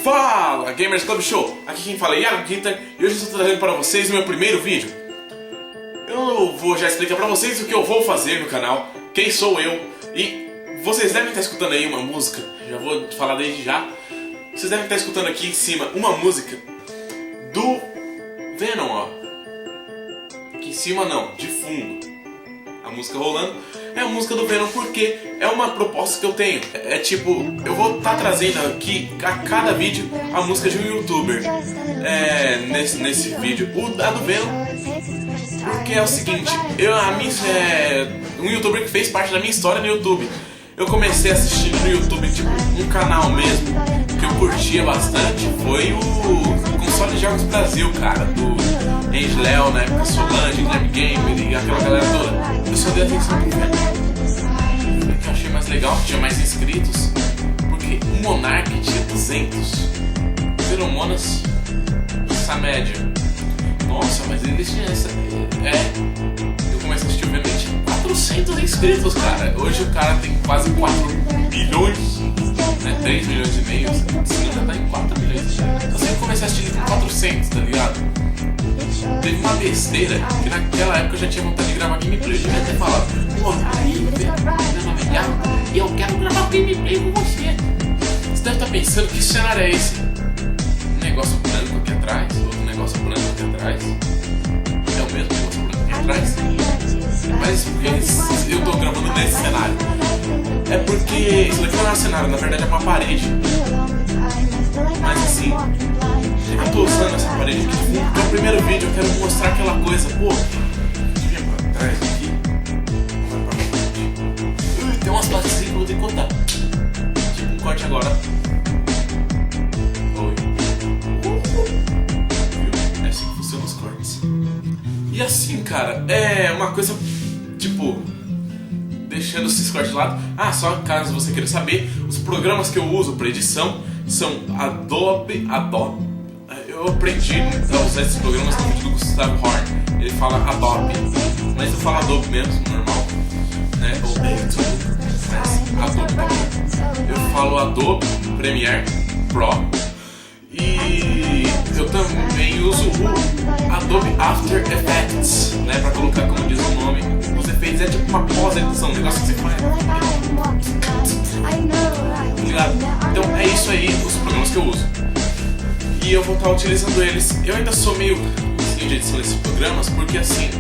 Fala, Gamers Club Show! Aqui quem fala é Iago Guitar e hoje eu estou trazendo para vocês o meu primeiro vídeo. Eu vou já explicar para vocês o que eu vou fazer no canal, quem sou eu, e vocês devem estar escutando aí uma música, já vou falar desde já. Vocês devem estar escutando aqui em cima uma música do Venom, ó. Aqui em cima não, de fundo. A música rolando é a música do Venom porque é uma proposta que eu tenho. É tipo, eu vou estar trazendo aqui a cada vídeo a música de um youtuber nesse vídeo, o da do Venom. Porque é o seguinte, um youtuber que fez parte da minha história no YouTube. Eu comecei assistindo no YouTube, tipo, um canal mesmo que eu curtia bastante, foi o Console de Jogos Brasil, cara, do Angel, na época Solange, Guilherme Game e aquela galera toda. Eu só dei atenção pro Venom, porque eu achei mais legal, tinha mais inscritos, porque o Monark tinha 200, Feromonas, essa média. Nossa, mas eles tinham essa... eu comecei a assistir o Venom e tinha 400 inscritos, cara. Hoje o cara tem quase 4 bilhões, né? 3 milhões e meio. Sim, já tá em 4 milhões. Eu sempre comecei a assistir ele com 400, tá ligado? Teve uma besteira que naquela época eu já tinha vontade de gravar gameplay. Eu devia ter falado, pô, eu quero gravar gameplay com você. Você deve estar pensando que cenário é esse? Um negócio branco aqui atrás, outro negócio branco aqui atrás. É o mesmo negócio branco aqui atrás. Mas porque eu tô gravando nesse cenário. É porque isso daqui não é um cenário, na verdade é uma parede. Mas assim, eu tô usando essa parede aqui. No meu primeiro vídeo eu quero mostrar aquela coisa, pô. Deixa eu vir pra trás aqui. Vai pra frente. Tem umas partes que eu vou ter que cortar. Tipo um corte agora. Oi. É assim que funcionam os cortes. E assim, cara, é uma coisa, tipo, deixando esses cortes de lado. Ah, só caso você queira saber, os programas que eu uso para edição são Adobe. Eu aprendi a usar esses programas no vídeo do Gustavo Horn. Ele fala Adobe, mas eu falo Adobe mesmo, normal, né? Ou YouTube, mas Adobe tá bom. Eu falo Adobe Premiere Pro. E eu também uso o Adobe After Effects, né, pra colocar, como diz o nome, os efeitos. É tipo uma pós-edição, um negócio que você faz. Ligado? Então é isso aí, os programas que eu uso. E eu vou estar utilizando eles. Eu ainda sou meio assim de edição desses programas, porque assim,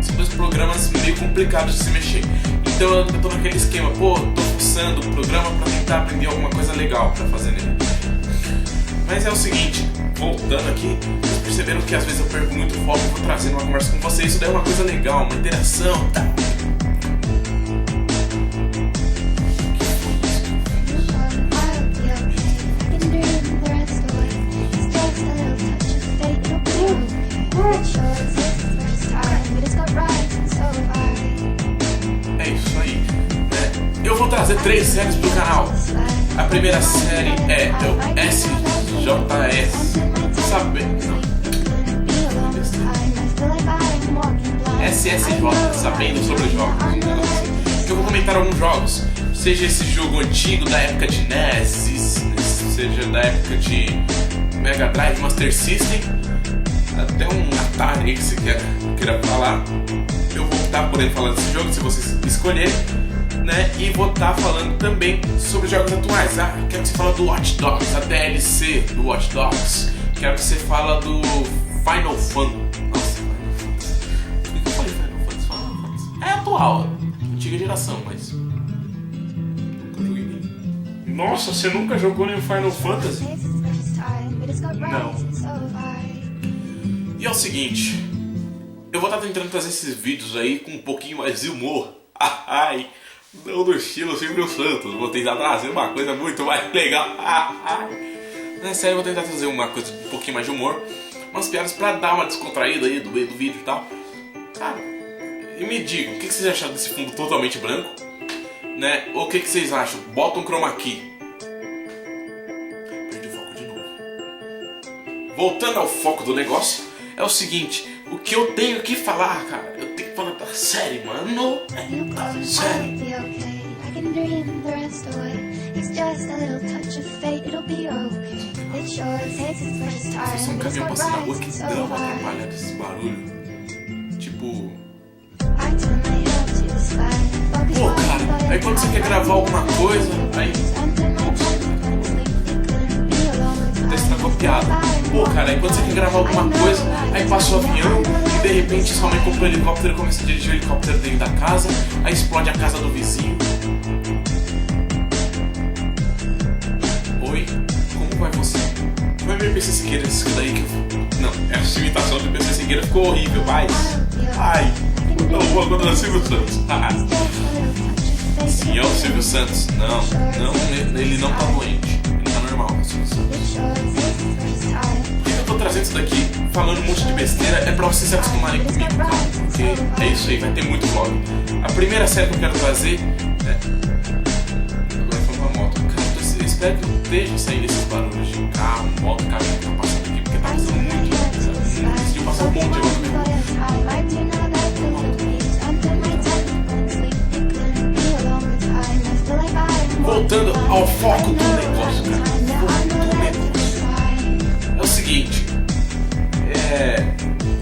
são dois programas meio complicados de se mexer. Então eu tô naquele esquema, pô, tô fuçando o programa pra tentar aprender alguma coisa legal pra fazer nele. Mas é o seguinte, voltando aqui, vocês perceberam que às vezes eu perco muito foco e vou trazendo uma conversa com vocês. Isso daí é uma coisa legal, uma interação, tá? É isso aí, né? Eu vou trazer 3 séries pro canal. A primeira série é o SJS, sabe? Não. SSJ, sabendo sobre jogos. Que eu vou comentar alguns jogos, seja esse jogo antigo da época de NES, seja da época de Mega Drive, Master System, até um Atari que você queira falar. Eu vou estar podendo falar desse jogo se vocês escolherem, né? E vou estar falando também sobre jogos atuais. Quero que você fale do Watch Dogs, a DLC do Watch Dogs. Quero que você fale do Final Fantasy. Nossa, por que eu falei Final Fantasy? É atual, antiga geração, mas nunca joguei nem. Nossa, você nunca jogou nenhum Final Fantasy? Não. E é o seguinte, eu vou estar tentando trazer esses vídeos aí com um pouquinho mais de humor. Ai, não do estilo Silvio Santos. Vou tentar trazer uma coisa muito mais legal. Na série eu vou tentar trazer uma coisa um pouquinho mais de humor, umas piadas pra dar uma descontraída aí do meio do vídeo e tal. Cara, e me digam, o que vocês acharam desse fundo totalmente branco? Né? Ou o que vocês acham? Bota um chroma key. Perdi o foco de novo. Voltando ao foco do negócio, é o seguinte, o que eu tenho que falar, cara, eu tenho que falar da série, mano. Da série. Se um caminhão passa na rua, que dá uma atrapalhada esse barulho. Tipo... Pô, cara, aí quando você quer gravar alguma coisa, aí... Até estragou a piada. Pô, cara, aí quando você quer gravar alguma coisa, aí passa o avião e de repente sua mãe compra um helicóptero e começa a dirigir o helicóptero dentro da casa, aí explode a casa do vizinho. Oi, como vai você? Vai ver PC Siqueira isso daí que eu... Não, essa imitação do PC Siqueira ficou horrível, mas... Ai, não vou contra o Silvio Santos. Sim, é o Silvio Santos. Não, ele não tá doente. Ele tá normal, é o Silvio Santos. Por que eu tô trazendo isso daqui, falando um monte de besteira, é pra vocês se acostumarem comigo, cara. Porque é isso aí, vai ter muito vlog. A primeira série que eu quero trazer é... Agora foi uma moto. Cara, eu espero que não esteja saindo esses barulhos de carro, moto, caminhão que tá passando aqui, porque tá passando muito. Decidiu passar um monte agora mesmo. Voltando ao foco do negócio, cara. É o seguinte,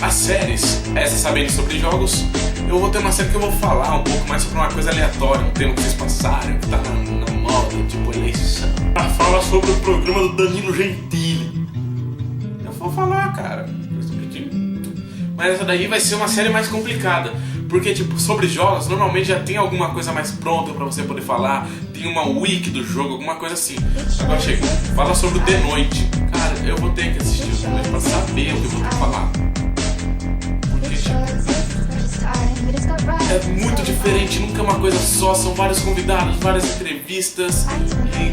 as séries, essas sabendo sobre jogos, eu vou ter uma série que eu vou falar um pouco mais sobre uma coisa aleatória, um tema que vocês passaram, que tá na moda, tipo eleição. Pra falar sobre o programa do Danilo Gentili. Eu vou falar, cara, mas essa daí vai ser uma série mais complicada. Porque, tipo, sobre jogos, normalmente já tem alguma coisa mais pronta pra você poder falar. Tem uma wiki do jogo, alguma coisa assim. Agora chega, fala sobre o The Noite. Cara, eu vou ter que assistir o The Noite pra saber o que eu vou ter que falar. Porque, tipo, é muito diferente, nunca é uma coisa só. São vários convidados, várias entrevistas. E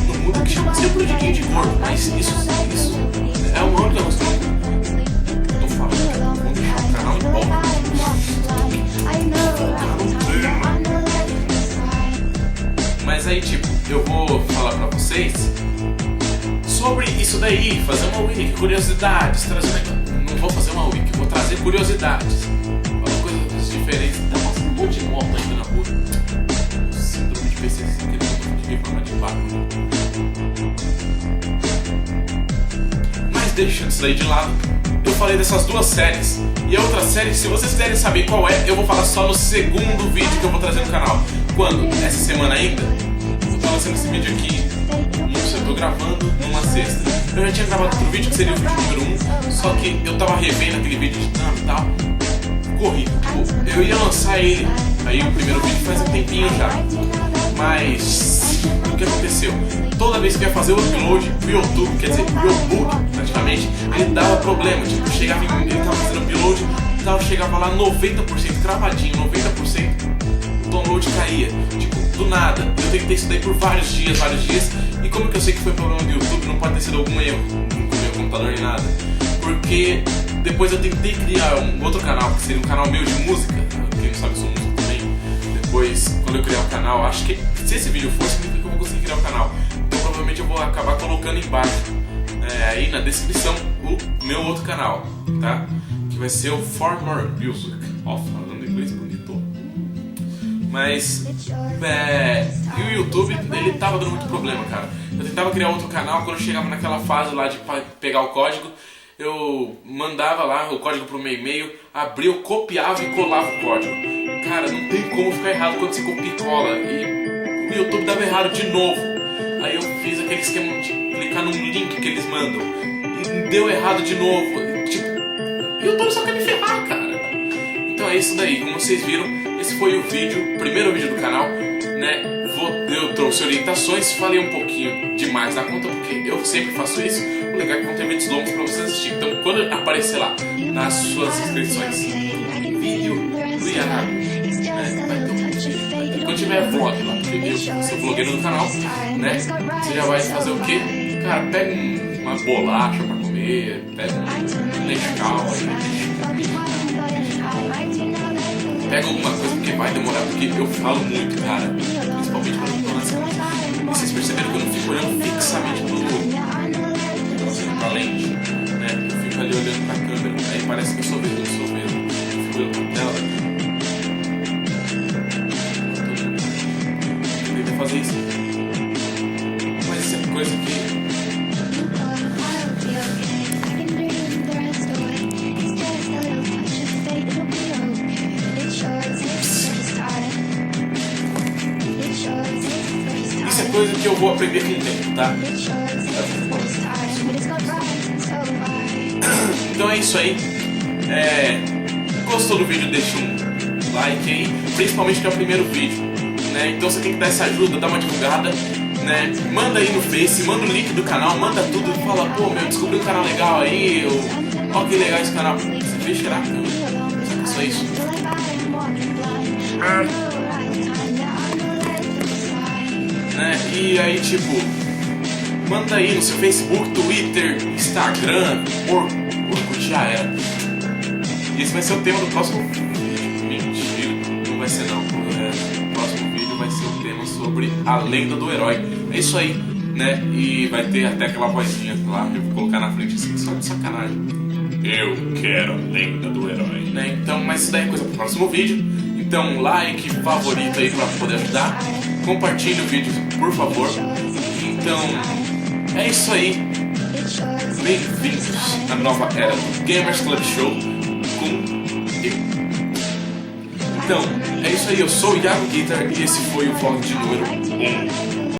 no mundo que chama sempre de quem de corpo. Mas isso é uma única coisa que eu tô falando. Vamos deixar o canal em volta. Mas aí, tipo, eu vou falar pra vocês sobre isso daí, fazer uma wiki, curiosidades, trazer... Não vou fazer uma wiki, vou trazer curiosidades. Falar coisas diferentes. Tá passando um monte de moto ainda na rua. Síndrome de PC, que eu forma de vácuo. Mas deixando isso daí de lado, eu falei dessas duas séries. E a outra série, se vocês quiserem saber qual é, eu vou falar só no segundo vídeo que eu vou trazer no canal. Quando? Essa semana ainda? Eu tô lançando esse vídeo aqui, eu tô gravando numa sexta. Eu já tinha gravado outro vídeo que seria o vídeo número 1, só que eu tava revendo aquele vídeo editando e tal. Corri. Eu ia lançar ele, aí o primeiro vídeo faz um tempinho já. Mas o que aconteceu? Toda vez que eu ia fazer o upload pro YouTube, quer dizer, pro YouTube, praticamente, ele dava problema. Tipo, chegava ele tava fazendo upload e tal, chegava lá 90%, cravadinho, 90%, o download caía. Tipo, do nada. Eu tentei isso daí por vários dias. E como que eu sei que foi problema do YouTube? Não pode ter sido algum erro no meu computador nem nada. Porque depois eu tentei criar um outro canal, que seria um canal meu de música. Quem não sabe, eu sou músico também. Depois, quando eu criar o canal, acho que se esse vídeo for, significa que eu vou conseguir criar o canal. Então provavelmente eu vou acabar colocando embaixo, aí na descrição, o meu outro canal, tá? Que vai ser o For More Music. Ó, falando inglês bonito. Mas, e o YouTube, ele tava dando muito problema, cara. Eu tentava criar outro canal, quando eu chegava naquela fase lá de pegar o código, eu mandava lá o código pro meu e-mail, abria, eu copiava e colava o código. Cara, não tem como ficar errado quando você copia e cola. E o YouTube dava errado de novo. Aí eu fiz aquele esquema de clicar num link que eles mandam e deu errado de novo. E, tipo, o YouTube só quer me ferrar, cara. Então é isso daí, como vocês viram, esse foi o primeiro vídeo do canal, né? Eu trouxe orientações, falei um pouquinho demais da conta, porque eu sempre faço isso. O legal é que vão ter vídeos longos pra vocês assistirem. Então quando aparecer lá nas suas inscrições, vídeo do Iago, né? Vai ter um vídeo. Quando tiver vlog lá, porque eu sou blogueiro no canal, né? Você já vai fazer o quê? Cara, pega uma bolacha pra comer, pega um Nescau aí. Pega alguma coisa, porque vai demorar, porque eu falo muito, cara. Principalmente quando eu tô nas câmeras. E vocês perceberam que eu não fico olhando fixamente pra lente, né? Eu fico ali olhando pra câmera, aí parece que eu sou mesmo. Eu fico olhando pra tela. Eu tentei fazer isso. Mas isso é coisa que que eu vou aprender com o tempo, tá? Então é isso aí. Gostou do vídeo? Deixa um like aí, principalmente que é o primeiro vídeo, né? Então você tem que dar essa ajuda, dar uma divulgada, né? Manda aí no Face, manda o link do canal, manda tudo, fala, pô, meu, descobri um canal legal aí, ó que legal esse canal. Você fez cheirar? Só isso. Né? E aí, tipo, manda aí no seu Facebook, Twitter, Instagram, Orkut já era. E esse vai ser o tema do próximo vídeo. Mentira, não vai ser não. O próximo vídeo vai ser o tema sobre a lenda do herói. É isso aí, né? E vai ter até aquela vozinha lá que eu vou colocar na frente assim, só de sacanagem. Eu quero a lenda do herói, né? Então, mas isso daí é coisa pro próximo vídeo. Então, like, favorito aí pra poder ajudar. Compartilhe o vídeo, por favor. Então, é isso aí. Bem-vindos à nova era do Gamers Club Show com eu. Então, é isso aí. Eu sou o Iago Guitar e esse foi o vlog de número 1.